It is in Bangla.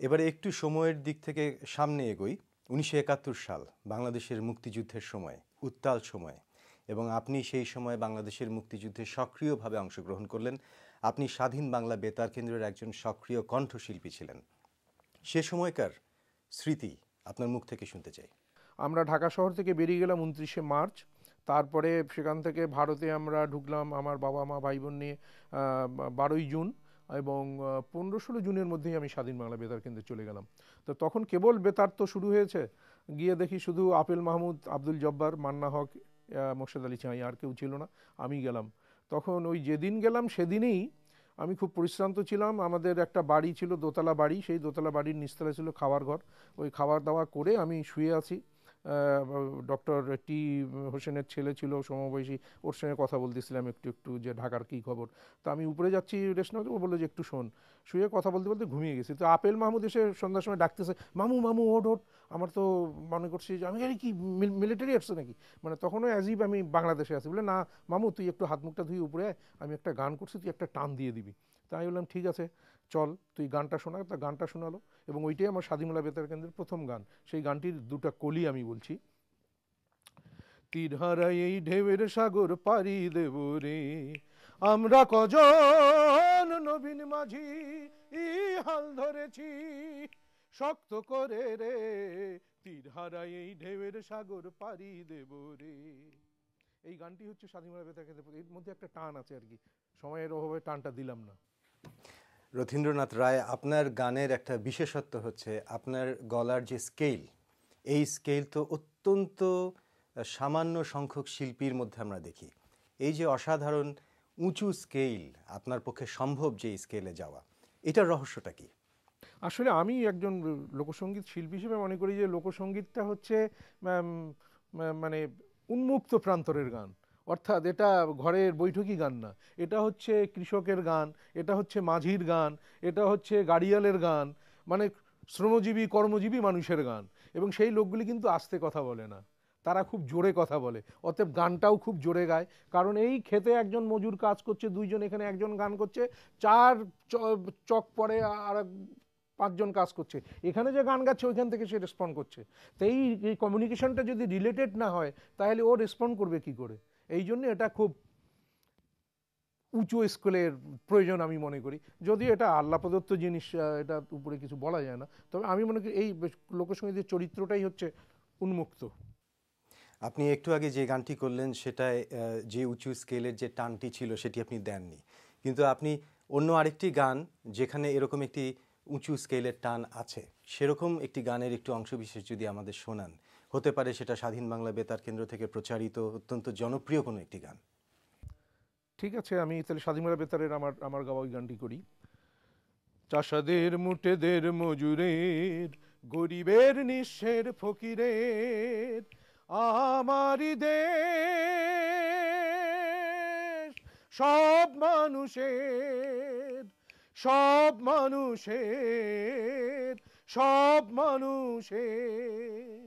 এবারে একটু সময়ের দিক থেকে সামনে এগোই। 1971 সাল বাংলাদেশের মুক্তিযুদ্ধের সময়, উত্তাল সময়, এবং আপনি সেই সময় বাংলাদেশের মুক্তিযুদ্ধে সক্রিয়ভাবে অংশগ্রহণ করলেন। আপনি স্বাধীন বাংলা বেতার কেন্দ্রের একজন সক্রিয় কণ্ঠশিল্পী ছিলেন। সে সময়কার স্মৃতি আপনার মুখ থেকে শুনতে চাই। আমরা ঢাকা শহর থেকে বেরিয়ে গেলাম 29শে মার্চ। তারপরে সেখান থেকে ভারতে আমরা ঢুকলাম আমার বাবা মা ভাই বোন নিয়ে 12ই জুন, এবং 15-16 জুনের মধ্যেই আমি স্বাধীন বাংলা বেতার কেন্দ্রে চলে গেলাম। তো তখন কেবল বেতার তো শুরু হয়েছে, গিয়ে দেখি শুধু আপেল মাহমুদ, আব্দুল জব্বার, মান্না হক, মোর্শেদ আলী চাঁই, আর কেউ ছিল না, আমি গেলাম। তখন ওই যেদিন গেলাম সেদিনেই আমি খুব পরিশ্রান্ত ছিলাম। আমাদের একটা বাড়ি ছিল, দোতলা বাড়ি, সেই দোতলা বাড়ির নিচতলা ছিল খাওয়ার ঘর। ওই খাওয়া দাওয়া করে আমি শুয়ে আছি। ডক্টর টি হোসেনের ছেলে ছিল সমবয়সী, ওর সঙ্গে কথা বলতেছিলাম একটু একটু যে ঢাকার কী খবর। তো আমি উপরে যাচ্ছি রেস্ট নেওয়াতে, ও বললো যে একটু শোন। শুয়ে কথা বলতে বলতে ঘুমিয়ে গেছি। তো আপেল মাহমুদ এসে সন্ধ্যার সময় ডাকতেছে, মামু মামু ওঠ ওঠ। আমার তো মনে করছি যে আমি জানি কি মিলিটারি আসছে নাকি, মানে তখনও অ্যাজিব আমি বাংলাদেশে আছি। বলে না মামু, তুই একটু হাত মুখটা ধুয়ে উপরে আয়, আমি একটা গান করছি, তুই একটা টান দিয়ে দিবি। তাই আমি বললাম ঠিক আছে চল, তুই গানটা শোনা। তা গানটা শোনালো, এবং ওইটাই আমার স্বাধীন বাংলা বেতার কেন্দ্রের প্রথম গান। সেই গানটির দুটা কলি আমি বলছি। তীর হারাই এই ঢেউয়ের সাগর পাড়ি দেব রে, আমরা কজন নবীন মাঝি হাল ধরেছি শক্ত করে রে, তীর হারাই এই ঢেউয়ের সাগর পাড়ি দেব রে। এই গানটি হচ্ছে স্বাধীন বাংলা বেতার কেন্দ্রের। এর মধ্যে একটা টান আছে আর কি, সময়ের অভাবে টানটা দিলাম না। রথীন্দ্রনাথ রায়, আপনার গানের একটা বিশেষত্ব হচ্ছে আপনার গলার যে স্কেল, এই স্কেল তো অত্যন্ত সামান্য সংখ্যক শিল্পীর মধ্যে আমরা দেখি। এই যে অসাধারণ উঁচু স্কেল, আপনার পক্ষে সম্ভব যে স্কেলে যাওয়া, এটার রহস্যটা কি? আসলে আমি একজন লোকসঙ্গীত শিল্পী হিসেবে মনে করি যে লোকসঙ্গীতটা হচ্ছে মানে উন্মুক্ত প্রান্তরের গান। অর্থাৎ এটা ঘরের বৈঠকি গান না, এটা হচ্ছে কৃষকের গান, এটা হচ্ছে মাঝির গান, এটা হচ্ছে গাড়িয়ালের গান, মানে শ্রমজীবী কর্মজীবী মানুষের গান। এবং সেই লোকগুলি কিন্তু আস্তে কথা বলে না, তারা খুব জোরে কথা বলে, অতএব গানটাও খুব জোরে গায়। কারণ এই খেতে একজন মজুর কাজ করছে, দুইজন, এখানে একজন গান করছে, চার চক পরে আর 5জন কাজ করছে, এখানে যে গান গাচ্ছে ওইখান থেকে সে রেসপন্ড করছে। তো এই কমিউনিকেশনটা যদি রিলেটেড না হয় তাহলে ও রেসপন্ড করবে কি করে? এই জন্য এটা খুব উঁচু স্কেলের প্রয়োজন আমি মনে করি। যদিও এটা আল্লাহ প্রদত্ত জিনিস, এটা উপরে কিছু বলা যায় না, তবে আমি মনে করি এই লোকসঙ্গীতের চরিত্রটাই হচ্ছে উন্মুক্ত। আপনি একটু আগে যে গানটি করলেন সেটায় যে উঁচু স্কেলের যে টানটি ছিল সেটি আপনি দেননি, কিন্তু আপনি অন্য আরেকটি গান যেখানে এরকম একটি উঁচু স্কেলের টান আছে, সেরকম একটি গানের একটু অংশবিশেষ যদি আমাদের শোনান, হতে পারে সেটা স্বাধীন বাংলা বেতার কেন্দ্র থেকে প্রচারিত অত্যন্ত জনপ্রিয় কোনো একটি গান। ঠিক আছে, আমি তাহলে স্বাধীন বাংলা বেতারের আমার গাওয়া ওই গানটি করি। চাষাদের মুটেদের মজুরের, গরিবের নিঃস্বের ফকিরের আমারই দেশ, সব মানুষের, সব মানুষের, সব মানুষের